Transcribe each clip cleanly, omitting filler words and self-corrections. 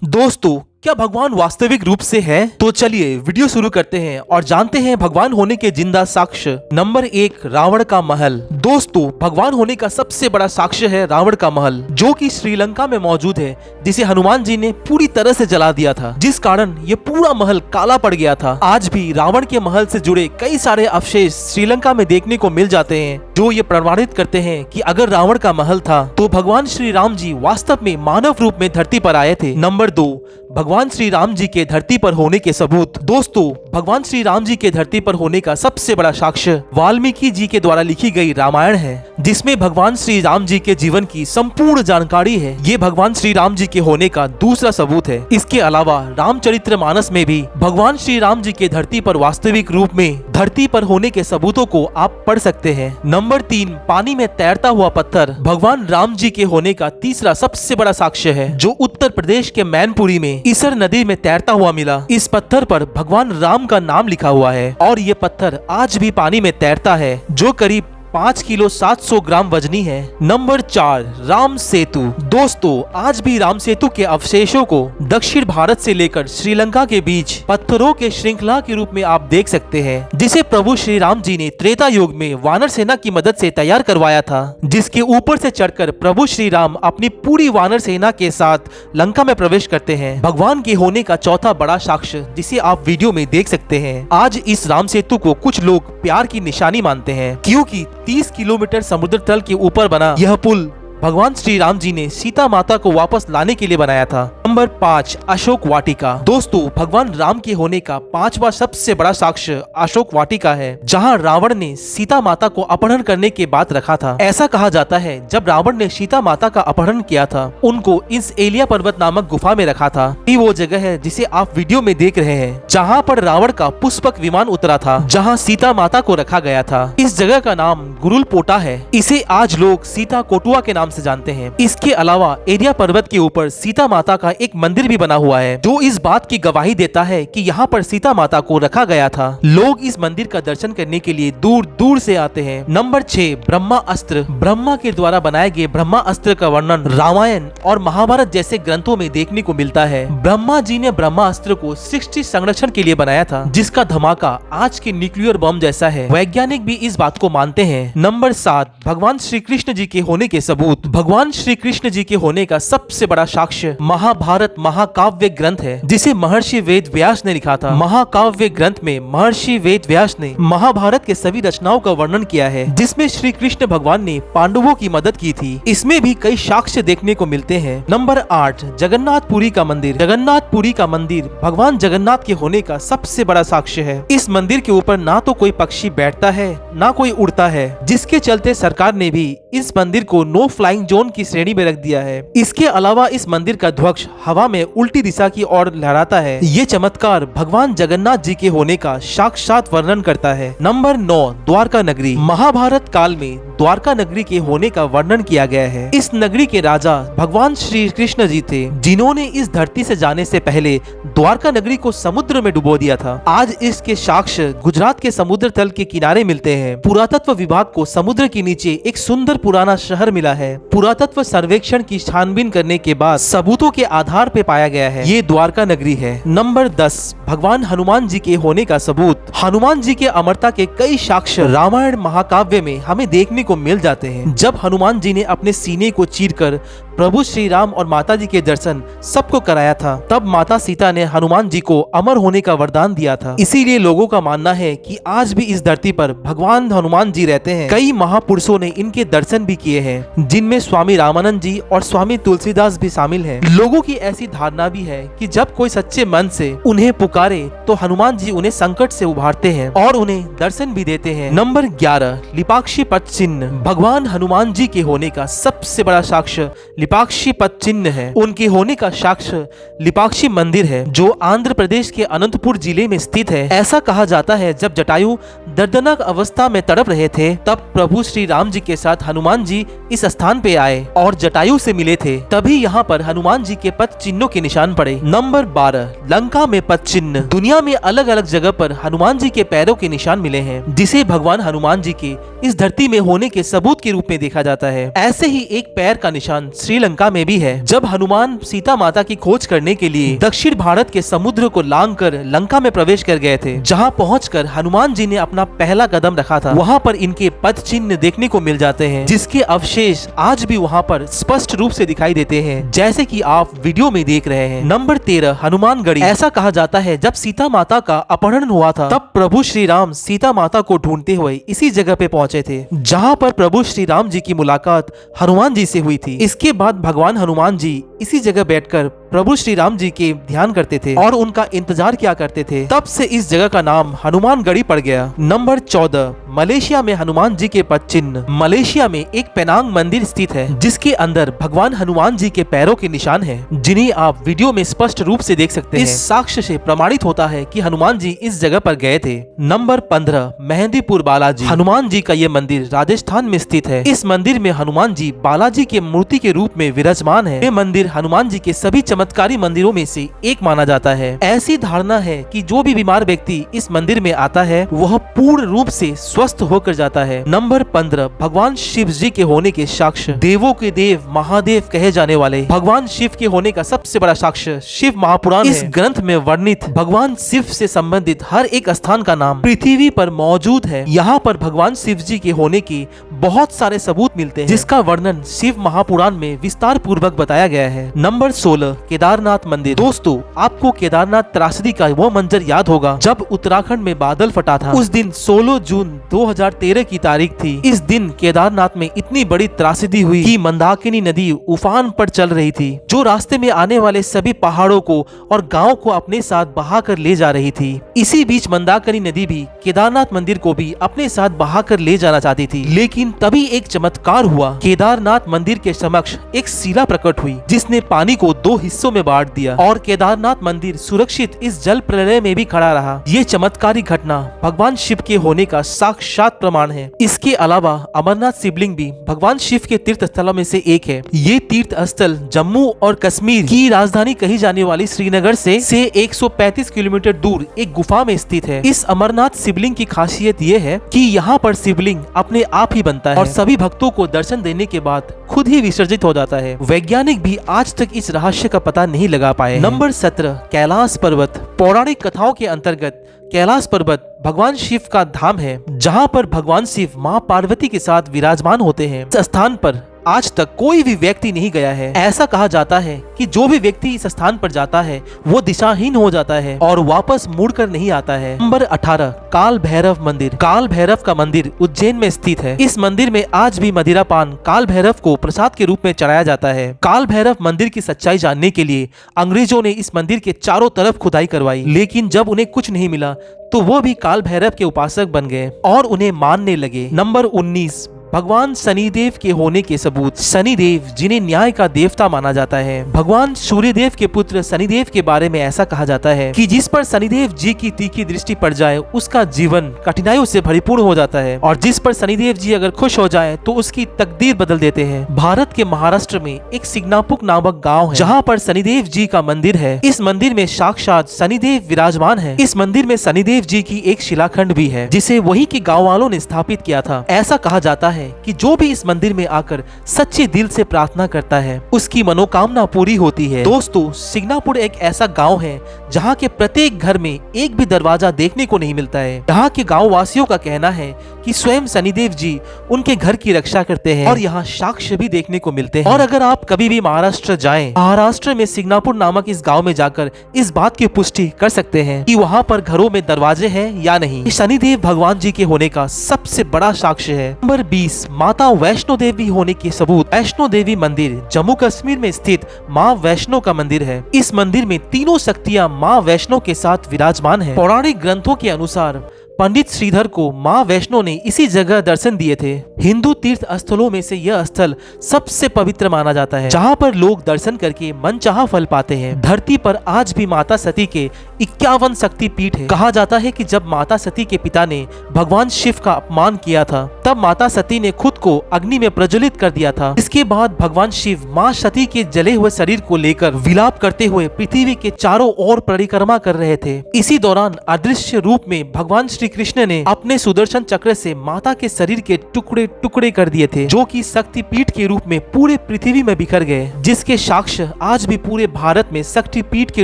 दोस्तों, क्या भगवान वास्तविक रूप से है? तो चलिए वीडियो शुरू करते हैं और जानते हैं भगवान होने के जिंदा साक्ष्य। नंबर 1, रावण का महल। दोस्तों, भगवान होने का सबसे बड़ा साक्ष्य है रावण का महल, जो कि श्रीलंका में मौजूद है, जिसे हनुमान जी ने पूरी तरह से जला दिया था, जिस कारण ये पूरा महल काला पड़ गया था। आज भी रावण के महल से जुड़े कई सारे अवशेष श्रीलंका में देखने को मिल जाते हैं, जो ये प्रमाणित करते हैं कि अगर रावण का महल था तो भगवान श्री राम जी वास्तव में मानव रूप में धरती पर आए थे। नंबर 2, भगवान श्री राम जी के धरती पर होने के सबूत। दोस्तों, भगवान श्री राम जी के धरती पर होने का सबसे बड़ा साक्ष्य वाल्मीकि जी के द्वारा लिखी गई रामायण है, जिसमें भगवान श्री राम जी के जीवन की संपूर्ण जानकारी है। ये भगवान श्री राम जी के होने का दूसरा सबूत है। इसके अलावा रामचरितमानस में भी भगवान श्री राम जी के धरती पर वास्तविक रूप में धरती पर होने के सबूतों को आप पढ़ सकते हैं। नंबर 3, पानी में तैरता हुआ पत्थर। भगवान राम जी के होने का तीसरा सबसे बड़ा साक्ष्य है, जो उत्तर प्रदेश के मैनपुरी में इसर नदी में तैरता हुआ मिला। इस पत्थर पर भगवान राम का नाम लिखा हुआ है और ये पत्थर आज भी पानी में तैरता है, जो करीब 5 किलो 700 ग्राम वजनी है। नंबर 4, राम सेतु। दोस्तों, आज भी राम सेतु के अवशेषों को दक्षिण भारत से लेकर श्रीलंका के बीच पत्थरों के श्रृंखला के रूप में आप देख सकते हैं, जिसे प्रभु श्री राम जी ने त्रेता युग में वानर सेना की मदद से तैयार करवाया था, जिसके ऊपर से चढ़कर प्रभु श्री राम अपनी पूरी वानर सेना के साथ लंका में प्रवेश करते हैं। भगवान के होने का चौथा बड़ा साक्ष्य, जिसे आप वीडियो में देख सकते हैं। आज इस राम सेतु को कुछ लोग प्यार की निशानी मानते हैं, क्योंकि 30 किलोमीटर समुद्र तल के ऊपर बना यह पुल भगवान श्री राम जी ने सीता माता को वापस लाने के लिए बनाया था। नंबर 5, अशोक वाटिका। दोस्तों, भगवान राम के होने का 5वां सबसे बड़ा साक्ष्य अशोक वाटिका है, जहां रावण ने सीता माता को अपहरण करने के बाद रखा था। ऐसा कहा जाता है, जब रावण ने सीता माता का अपहरण किया था, उनको इस एलिया पर्वत नामक गुफा में रखा था। ये वो जगह है जिसे आप वीडियो में देख रहे हैं, जहाँ पर रावण का पुष्पक विमान उतरा था, जहाँ सीता माता को रखा गया था। इस जगह का नाम गुरुल पोटा है। इसे आज लोग सीता कोटुआ के नाम से जानते हैं। इसके अलावा एरिया पर्वत के ऊपर सीता माता का एक मंदिर भी बना हुआ है, जो इस बात की गवाही देता है कि यहाँ पर सीता माता को रखा गया था। लोग इस मंदिर का दर्शन करने के लिए दूर दूर से आते हैं। नंबर 6, ब्रह्मा अस्त्र। ब्रह्मा के द्वारा बनाए गए ब्रह्मा अस्त्र का वर्णन रामायण और महाभारत जैसे ग्रंथों में देखने को मिलता है। ब्रह्मा जी ने ब्रह्मा अस्त्र को सृष्टि संरक्षण के लिए बनाया था, जिसका धमाका आज के न्यूक्लियर बम जैसा है। वैज्ञानिक भी इस बात को मानते हैं। नंबर 7, भगवान श्री कृष्ण जी के होने के सबूत। भगवान श्री कृष्ण जी के होने का सबसे बड़ा साक्ष्य महाभारत महाकाव्य ग्रंथ है, जिसे महर्षि वेद व्यास ने लिखा था। महाकाव्य ग्रंथ में महर्षि वेद व्यास ने महाभारत के सभी रचनाओं का वर्णन किया है, जिसमें श्री कृष्ण भगवान ने पांडवों की मदद की थी। इसमें भी कई साक्ष्य देखने को मिलते हैं। नंबर 8, जगन्नाथपुरी का मंदिर। जगन्नाथपुरी का मंदिर भगवान जगन्नाथ के होने का सबसे बड़ा साक्ष्य है। इस मंदिर के ऊपर ना तो कोई पक्षी बैठता है, ना कोई उड़ता है, जिसके चलते सरकार ने भी इस मंदिर को नो फ्लाइंग जोन की श्रेणी में रख दिया है। इसके अलावा इस मंदिर का ध्वज हवा में उल्टी दिशा की ओर लहराता है। ये चमत्कार भगवान जगन्नाथ जी के होने का साक्षात वर्णन करता है। नंबर 9, द्वारका नगरी। महाभारत काल में द्वारका नगरी के होने का वर्णन किया गया है। इस नगरी के राजा भगवान श्री कृष्ण जी थे, जिन्होंने इस धरती से जाने से पहले द्वारका नगरी को समुद्र में डुबो दिया था। आज इसके साक्ष्य गुजरात के समुद्र तल के किनारे मिलते हैं। पुरातत्व विभाग को समुद्र के नीचे एक सुंदर पुराना शहर मिला है। पुरातत्व सर्वेक्षण की छानबीन करने के बाद सबूतों के आधार पे पाया गया है, ये द्वारका नगरी है। नंबर 10, भगवान हनुमान जी के होने का सबूत। हनुमान जी के अमरता के कई साक्ष्य रामायण महाकाव्य में हमें देखने को मिल जाते हैं। जब हनुमान जी ने अपने सीने को चीरकर प्रभु श्री राम और माता जी के दर्शन सबको कराया था, तब माता सीता ने हनुमान जी को अमर होने का वरदान दिया था। इसीलिए लोगों का मानना है कि आज भी इस धरती पर भगवान हनुमान जी रहते हैं। कई महापुरुषों ने इनके दर्शन भी किए हैं, जिनमें स्वामी रामानंद जी और स्वामी तुलसीदास भी शामिल हैं। लोगों की ऐसी धारणा भी है कि जब कोई सच्चे मन से उन्हें पुकारे तो हनुमान जी उन्हें संकट से उभारते हैं और उन्हें दर्शन भी देते हैं। नंबर 11, लिपाक्षी पद चिन्ह। भगवान हनुमान जी के होने का सबसे बड़ा साक्ष्य लिपाक्षी पद चिन्ह है। उनके होने का साक्ष्य लिपाक्षी मंदिर है, जो आंध्र प्रदेश के अनंतपुर जिले में स्थित है। ऐसा कहा जाता है, जब जटायु दर्दनाक अवस्था में तड़प रहे थे, तब प्रभु श्री राम जी के साथ हनुमान जी इस स्थान पे आए और जटायु से मिले थे। तभी यहाँ पर हनुमान जी के पद चिन्हों के निशान पड़े। नंबर 12, लंका में पद चिन्ह। दुनिया में अलग अलग जगह पर हनुमान जी के पैरों के निशान मिले हैं, जिसे भगवान हनुमान जी के इस धरती में होने के सबूत के रूप में देखा जाता है। ऐसे ही एक पैर का निशान श्रीलंका में भी है। जब हनुमान सीता माता की खोज करने के लिए दक्षिण भारत के समुद्र को लांघकर लंका में प्रवेश कर गए थे, जहाँ पहुंचकर हनुमान जी ने अपना पहला कदम रखा था, वहाँ पर इनके पद चिन्ह देखने को मिल जाते हैं, जिसके अवशेष आज भी वहाँ पर स्पष्ट रूप से दिखाई देते हैं, जैसे कि आप वीडियो में देख रहे हैं। नंबर 13, हनुमानगढ़ी। ऐसा कहा जाता है जब सीता माता का अपहरण हुआ था, तब प्रभु श्री राम सीता माता को ढूंढते हुए इसी जगह पे पहुंचे थे, जहाँ पर प्रभु श्री राम जी की मुलाकात हनुमान जी से हुई थी। इसके बाद भगवान हनुमान जी इसी जगह बैठकर प्रभु श्री राम जी के ध्यान करते थे और उनका इंतजार किया करते थे। तब से इस जगह का नाम हनुमानगढ़ी पड़ गया। नंबर 14, मलेशिया में हनुमान जी के पद चिन्ह। मलेशिया में एक पेनांग मंदिर स्थित है, जिसके अंदर भगवान हनुमान जी के पैरों के निशान हैं, जिन्हें आप वीडियो में स्पष्ट रूप से देख सकते हैं। इस साक्ष्य से प्रमाणित होता है कि हनुमान जी इस जगह पर गए थे। नंबर 15, मेहंदीपुर बालाजी। हनुमान जी का ये मंदिर राजस्थान में स्थित है। इस मंदिर में हनुमान जी बालाजी के मूर्ति के रूप में विराजमान है। ये मंदिर हनुमान जी के सभी चमत्कारी मंदिरों में से एक माना जाता है। ऐसी धारणा है कि जो भी बीमार व्यक्ति इस मंदिर में आता है वह पूर्ण रूप से स्वस्थ होकर जाता है। नंबर 15, भगवान शिव जी के होने के साक्ष्य। देवों के देव महादेव कहे जाने वाले भगवान शिव के होने का सबसे बड़ा साक्ष्य शिव महापुराण है। इस ग्रंथ में वर्णित भगवान शिव से संबंधित हर एक स्थान का नाम पृथ्वी पर मौजूद है। यहाँ पर भगवान शिव जी के होने के बहुत सारे सबूत मिलते हैं, जिसका वर्णन शिव महापुराण में विस्तार पूर्वक बताया गया है। नंबर 16, केदारनाथ मंदिर। दोस्तों, आपको केदारनाथ त्रासदी का वो मंजर याद होगा जब उत्तराखंड में बादल फटा था। उस दिन 16 जून 2013 की तारीख थी। इस दिन केदारनाथ में इतनी बड़ी त्रासदी हुई कि मंदाकिनी नदी उफान पर चल रही थी, जो रास्ते में आने वाले सभी पहाड़ों को और गाँव को अपने साथ बहा कर ले जा रही थी। इसी बीच मंदाकिनी नदी भी केदारनाथ मंदिर को भी अपने साथ बहा कर ले जाना चाहती थी, लेकिन तभी एक चमत्कार हुआ। केदारनाथ मंदिर के समक्ष एक शिला प्रकट हुई, जिसने पानी को 2 हिस्सों में बांट दिया और केदारनाथ मंदिर सुरक्षित इस जल प्रलय में भी खड़ा रहा। ये चमत्कारी घटना भगवान शिव के होने का साक्षात प्रमाण है। इसके अलावा अमरनाथ शिवलिंग भी भगवान शिव के तीर्थ स्थलों में से एक है। ये तीर्थ स्थल जम्मू और कश्मीर की राजधानी कही जाने वाली श्रीनगर से 135 किलोमीटर दूर एक गुफा में स्थित है। इस अमरनाथ शिवलिंग की खासियत ये है कि यहाँ पर शिवलिंग अपने आप ही बनता है और सभी भक्तों को दर्शन देने के बाद खुद ही विसर्जित हो जाता है। वैज्ञानिक भी आज तक इस रहस्य का पता नहीं लगा पाए। नंबर 17, कैलाश पर्वत। पौराणिक कथाओं के अंतर्गत कैलाश पर्वत भगवान शिव का धाम है, जहाँ पर भगवान शिव माँ पार्वती के साथ विराजमान होते हैं। इस स्थान पर आज तक कोई भी व्यक्ति नहीं गया है। ऐसा कहा जाता है कि जो भी व्यक्ति इस स्थान पर जाता है वो दिशाहीन हो जाता है और वापस मुड़कर नहीं आता है। नंबर 18, काल भैरव मंदिर। काल भैरव का मंदिर उज्जैन में स्थित है। इस मंदिर में आज भी मदिरा पान काल भैरव को प्रसाद के रूप में चढ़ाया जाता है। काल भैरव मंदिर की सच्चाई जानने के लिए अंग्रेजों ने इस मंदिर के चारों तरफ खुदाई करवाई, लेकिन जब उन्हें कुछ नहीं मिला तो वो भी काल भैरव के उपासक बन गए और उन्हें मानने लगे। नंबर 19, भगवान शनिदेव के होने के सबूत। शनिदेव जिन्हें न्याय का देवता माना जाता है। भगवान सूर्यदेव के पुत्र शनिदेव के बारे में ऐसा कहा जाता है कि जिस पर शनिदेव जी की तीखी दृष्टि पड़ जाए उसका जीवन कठिनाइयों से भरपूर हो जाता है, और जिस पर शनिदेव जी अगर खुश हो जाए तो उसकी तकदीर बदल देते हैं। भारत के महाराष्ट्र में एक सिग्नापुक नामक गाँव है, जहाँ पर शनिदेव जी का मंदिर है। इस मंदिर में साक्षात शनिदेव विराजमान है। इस मंदिर में शनिदेव जी की एक शिलाखंड भी है, जिसे वही के गाँव वालों ने स्थापित किया था। ऐसा कहा जाता है कि जो भी इस मंदिर में आकर सच्चे दिल से प्रार्थना करता है उसकी मनोकामना पूरी होती है। दोस्तों, सिग्नापुर एक ऐसा गांव है जहां के प्रत्येक घर में एक भी दरवाजा देखने को नहीं मिलता है। यहाँ के गांव वासियों का कहना है कि स्वयं शनिदेव जी उनके घर की रक्षा करते हैं और यहाँ साक्ष्य भी देखने को मिलते हैं। और अगर आप कभी भी महाराष्ट्र जाएं, महाराष्ट्र में सिग्नापुर नामक इस गाँव में जाकर इस बात की पुष्टि कर सकते हैं कि वहाँ पर घरों में दरवाजे हैं या नहीं। शनिदेव भगवान जी के होने का सबसे बड़ा साक्ष्य है। नंबर 20, माता वैष्णो देवी होने के सबूत। वैष्णो देवी मंदिर जम्मू कश्मीर में स्थित माँ वैष्णो का मंदिर है। इस मंदिर में तीनों शक्तियाँ माँ वैष्णो के साथ विराजमान है। पौराणिक ग्रंथों के अनुसार पंडित श्रीधर को माँ वैष्णो ने इसी जगह दर्शन दिए थे। हिंदू तीर्थ स्थलों में से यह स्थल सबसे पवित्र माना जाता है, जहाँ पर लोग दर्शन करके मनचाहा फल पाते हैं। धरती पर आज भी माता सती के 51 शक्ति पीठ है। कहा जाता है कि जब माता सती के पिता ने भगवान शिव का अपमान किया था, तब माता सती ने खुद को अग्नि में प्रज्वलित कर दिया था। इसके बाद भगवान शिव माँ सती के जले हुए शरीर को लेकर विलाप करते हुए पृथ्वी के चारों ओर परिक्रमा कर रहे थे। इसी दौरान अदृश्य रूप में भगवान श्री कृष्ण ने अपने सुदर्शन चक्र से माता के शरीर के टुकड़े टुकड़े कर दिए थे, जो कि शक्तिपीठ के रूप में पूरे पृथ्वी में बिखर गए, जिसके साक्ष्य आज भी पूरे भारत में शक्तिपीठ के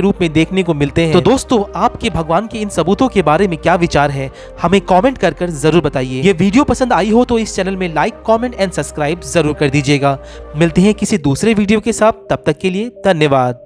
रूप में देखने को मिलते हैं। तो दोस्तों, आपके भगवान के इन सबूतों के बारे में क्या विचार है, हमें कमेंट कर जरूर बताइए। ये वीडियो पसंद आई हो तो इस चैनल में लाइक, कमेंट एंड सब्सक्राइब जरूर कर दीजिएगा। मिलते हैं किसी दूसरे वीडियो के साथ, तब तक के लिए धन्यवाद।